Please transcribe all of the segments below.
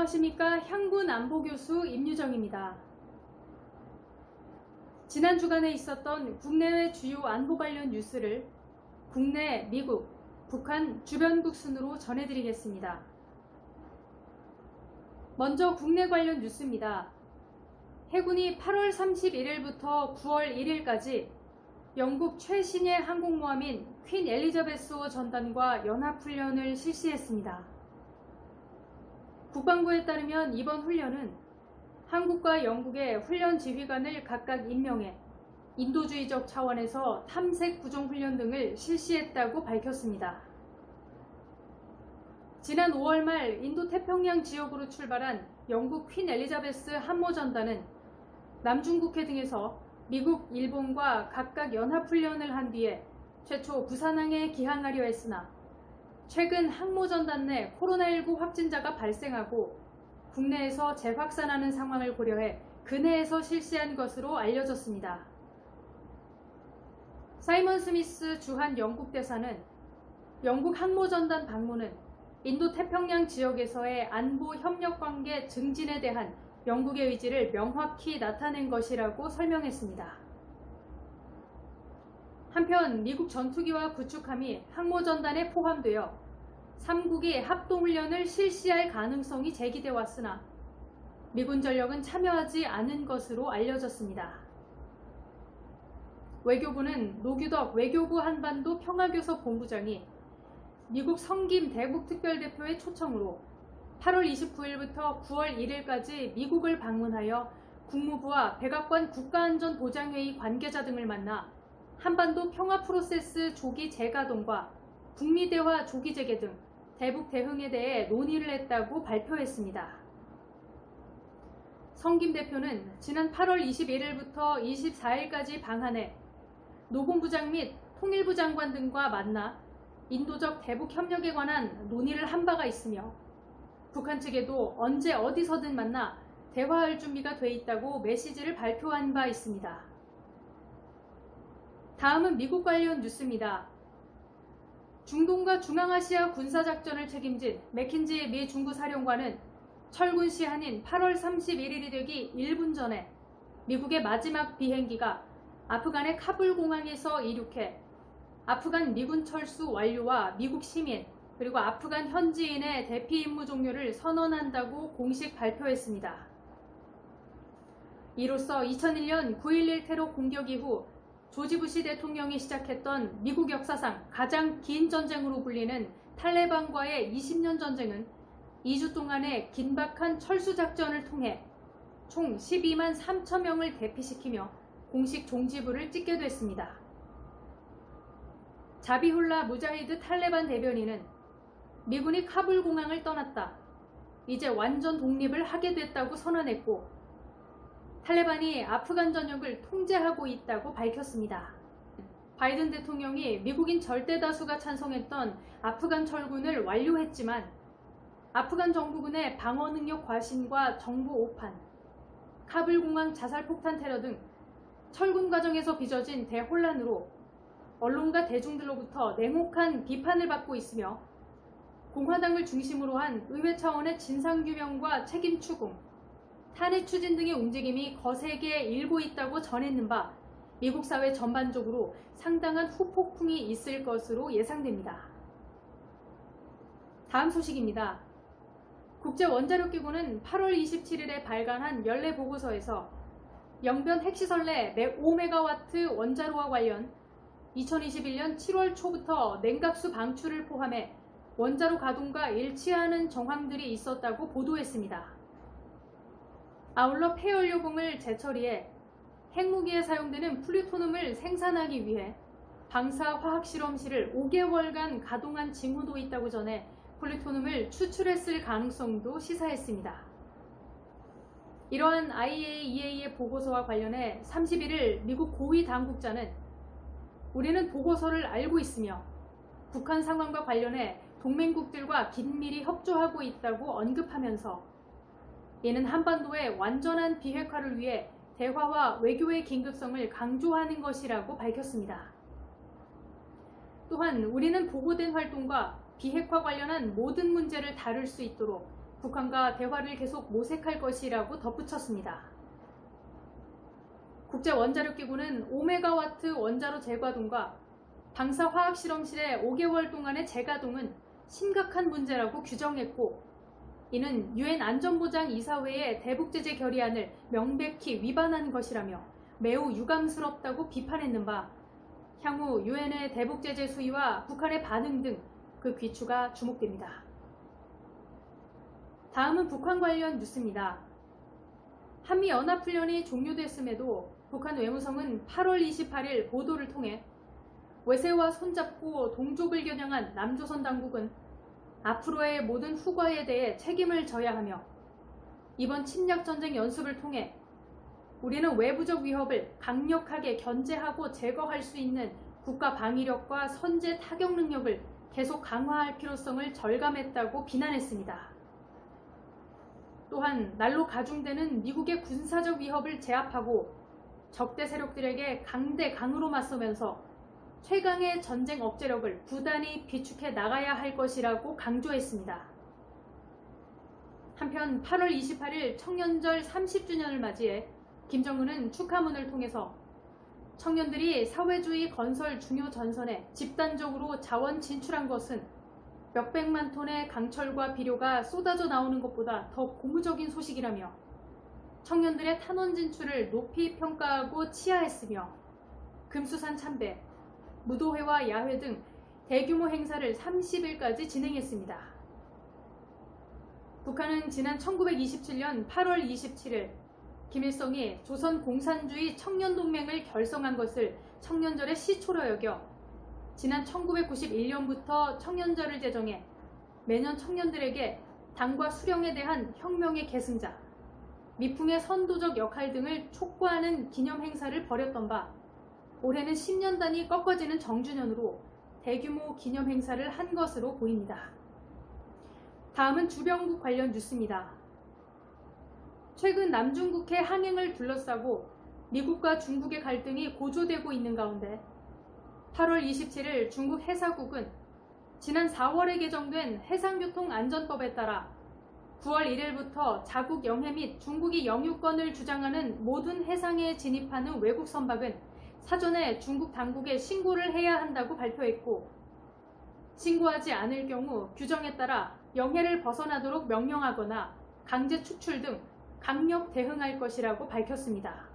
안녕하십니까. 향군 안보교수 임유정입니다. 지난 주간에 있었던 국내외 주요 안보 관련 뉴스를 국내, 미국, 북한 주변국 순으로 전해드리겠습니다. 먼저 국내 관련 뉴스입니다. 해군이 8월 31일부터 9월 1일까지 영국 최신의 항공모함인 퀸 엘리자베스호 전단과 연합훈련을 실시했습니다. 국방부에 따르면 이번 훈련은 한국과 영국의 훈련 지휘관을 각각 임명해 인도주의적 차원에서 탐색 구종 훈련 등을 실시했다고 밝혔습니다. 지난 5월 말 인도태평양 지역으로 출발한 영국 퀸 엘리자베스 함모전단은 남중국해 등에서 미국, 일본과 각각 연합훈련을 한 뒤에 최초 부산항에 기항하려 했으나 최근 항모전단 내 코로나19 확진자가 발생하고 국내에서 재확산하는 상황을 고려해 근해에서 실시한 것으로 알려졌습니다. 사이먼 스미스 주한 영국 대사는 영국 항모전단 방문은 인도태평양 지역에서의 안보 협력 관계 증진에 대한 영국의 의지를 명확히 나타낸 것이라고 설명했습니다. 한편 미국 전투기와 구축함이 항모전단에 포함되어 3국이 합동훈련을 실시할 가능성이 제기돼 왔으나 미군 전력은 참여하지 않은 것으로 알려졌습니다. 외교부는 노규덕 외교부 한반도 평화교섭 본부장이 미국 성김 대북특별대표의 초청으로 8월 29일부터 9월 1일까지 미국을 방문하여 국무부와 백악관 국가안전보장회의 관계자 등을 만나 한반도 평화 프로세스 조기 재가동과 북미 대화 조기 재개 등 대북 대응에 대해 논의를 했다고 발표했습니다. 성김 대표는 지난 8월 21일부터 24일까지 방한해 노공부장 및 통일부 장관 등과 만나 인도적 대북 협력에 관한 논의를 한 바가 있으며 북한 측에도 언제 어디서든 만나 대화할 준비가 돼 있다고 메시지를 발표한 바 있습니다. 다음은 미국 관련 뉴스입니다. 중동과 중앙아시아 군사작전을 책임진 맥킨지 미 중부 사령관은 철군 시한인 8월 31일이 되기 1분 전에 미국의 마지막 비행기가 아프간의 카불 공항에서 이륙해 아프간 미군 철수 완료와 미국 시민 그리고 아프간 현지인의 대피 임무 종료를 선언한다고 공식 발표했습니다. 이로써 2001년 9.11 테러 공격 이후 조지 부시 대통령이 시작했던 미국 역사상 가장 긴 전쟁으로 불리는 탈레반과의 20년 전쟁은 2주 동안의 긴박한 철수작전을 통해 총 12만 3천 명을 대피시키며 공식 종지부를 찍게 됐습니다. 자비훌라 무자히드 탈레반 대변인은 미군이 카불 공항을 떠났다. 이제 완전 독립을 하게 됐다고 선언했고 탈레반이 아프간 전역을 통제하고 있다고 밝혔습니다. 바이든 대통령이 미국인 절대 다수가 찬성했던 아프간 철군을 완료했지만 아프간 정부군의 방어 능력 과신과 정보 오판, 카불 공항 자살 폭탄 테러 등 철군 과정에서 빚어진 대혼란으로 언론과 대중들로부터 냉혹한 비판을 받고 있으며 공화당을 중심으로 한 의회 차원의 진상규명과 책임 추궁, 탄핵 추진 등의 움직임이 거세게 일고 있다고 전했는 바 미국 사회 전반적으로 상당한 후폭풍이 있을 것으로 예상됩니다. 다음 소식입니다. 국제원자력기구는 8월 27일에 발간한 연례 보고서에서 영변 핵시설 내 5메가와트 원자로와 관련 2021년 7월 초부터 냉각수 방출을 포함해 원자로 가동과 일치하는 정황들이 있었다고 보도했습니다. 아울러 폐연료봉을 재처리해 핵무기에 사용되는 플루토늄을 생산하기 위해 방사화학실험실을 5개월간 가동한 징후도 있다고 전해 플루토늄을 추출했을 가능성도 시사했습니다. 이러한 IAEA의 보고서와 관련해 31일 미국 고위 당국자는 우리는 보고서를 알고 있으며 북한 상황과 관련해 동맹국들과 긴밀히 협조하고 있다고 언급하면서 이는 한반도의 완전한 비핵화를 위해 대화와 외교의 긴급성을 강조하는 것이라고 밝혔습니다. 또한 우리는 보고된 활동과 비핵화 관련한 모든 문제를 다룰 수 있도록 북한과 대화를 계속 모색할 것이라고 덧붙였습니다. 국제원자력기구는 5메가와트 원자로 재가동과 방사화학실험실의 5개월 동안의 재가동은 심각한 문제라고 규정했고, 이는 유엔 안전보장이사회의 대북제재 결의안을 명백히 위반한 것이라며 매우 유감스럽다고 비판했는 바, 향후 유엔의 대북제재 수위와 북한의 반응 등 그 귀추가 주목됩니다. 다음은 북한 관련 뉴스입니다. 한미연합훈련이 종료됐음에도 북한 외무성은 8월 28일 보도를 통해 외세와 손잡고 동족을 겨냥한 남조선 당국은 앞으로의 모든 후과에 대해 책임을 져야 하며, 이번 침략전쟁 연습을 통해 우리는 외부적 위협을 강력하게 견제하고 제거할 수 있는 국가 방위력과 선제 타격 능력을 계속 강화할 필요성을 절감했다고 비난했습니다. 또한 날로 가중되는 미국의 군사적 위협을 제압하고 적대 세력들에게 강대강으로 맞서면서 최강의 전쟁 억제력을 부단히 비축해 나가야 할 것이라고 강조했습니다. 한편 8월 28일 청년절 30주년을 맞이해 김정은은 축하문을 통해서 청년들이 사회주의 건설 중요 전선에 집단적으로 자원 진출한 것은 몇백만 톤의 강철과 비료가 쏟아져 나오는 것보다 더 고무적인 소식이라며 청년들의 탄원 진출을 높이 평가하고 치하했으며, 금수산 참배, 무도회와 야회 등 대규모 행사를 30일까지 진행했습니다. 북한은 지난 1927년 8월 27일 김일성이 조선공산주의 청년동맹을 결성한 것을 청년절의 시초로 여겨 지난 1991년부터 청년절을 제정해 매년 청년들에게 당과 수령에 대한 혁명의 계승자, 미풍의 선도적 역할 등을 촉구하는 기념 행사를 벌였던 바, 올해는 10년 단위 꺾어지는 정주년으로 대규모 기념 행사를 한 것으로 보입니다. 다음은 주변국 관련 뉴스입니다. 최근 남중국해 항행을 둘러싸고 미국과 중국의 갈등이 고조되고 있는 가운데 8월 27일 중국 해사국은 지난 4월에 개정된 해상교통안전법에 따라 9월 1일부터 자국 영해 및 중국이 영유권을 주장하는 모든 해상에 진입하는 외국 선박은 사전에 중국 당국에 신고를 해야 한다고 발표했고, 신고하지 않을 경우 규정에 따라 영해를 벗어나도록 명령하거나 강제 축출 등 강력 대응할 것이라고 밝혔습니다.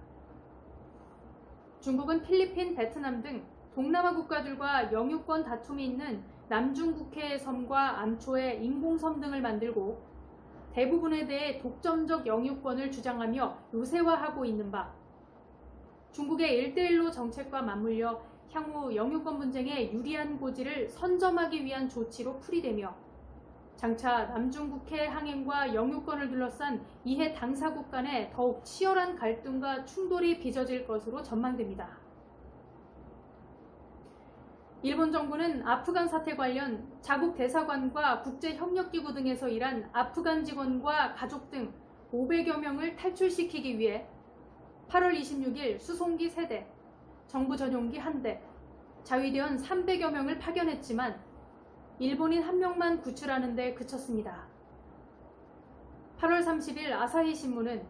중국은 필리핀, 베트남 등 동남아 국가들과 영유권 다툼이 있는 남중국해의 섬과 암초의 인공섬 등을 만들고 대부분에 대해 독점적 영유권을 주장하며 요새화하고 있는 바, 중국의 1대1로 정책과 맞물려 향후 영유권 분쟁에 유리한 고지를 선점하기 위한 조치로 풀이되며, 장차 남중국해 항행과 영유권을 둘러싼 이해 당사국 간에 더욱 치열한 갈등과 충돌이 빚어질 것으로 전망됩니다. 일본 정부는 아프간 사태 관련 자국 대사관과 국제협력기구 등에서 일한 아프간 직원과 가족 등 500여 명을 탈출시키기 위해 8월 26일 수송기 3대, 정부 전용기 1대, 자위대원 300여 명을 파견했지만 일본인 1명만 구출하는 데 그쳤습니다. 8월 30일 아사히 신문은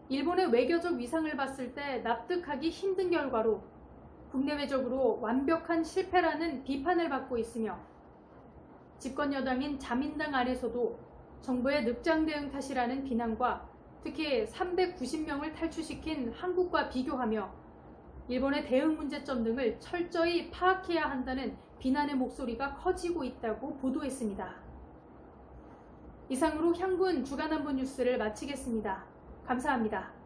일본의 외교적 위상을 봤을 때 납득하기 힘든 결과로 국내외적으로 완벽한 실패라는 비판을 받고 있으며, 집권 여당인 자민당 안에서도 정부의 늑장 대응 탓이라는 비난과 특히 390명을 탈출시킨 한국과 비교하며 일본의 대응 문제점 등을 철저히 파악해야 한다는 비난의 목소리가 커지고 있다고 보도했습니다. 이상으로 향군 주간한본 뉴스를 마치겠습니다. 감사합니다.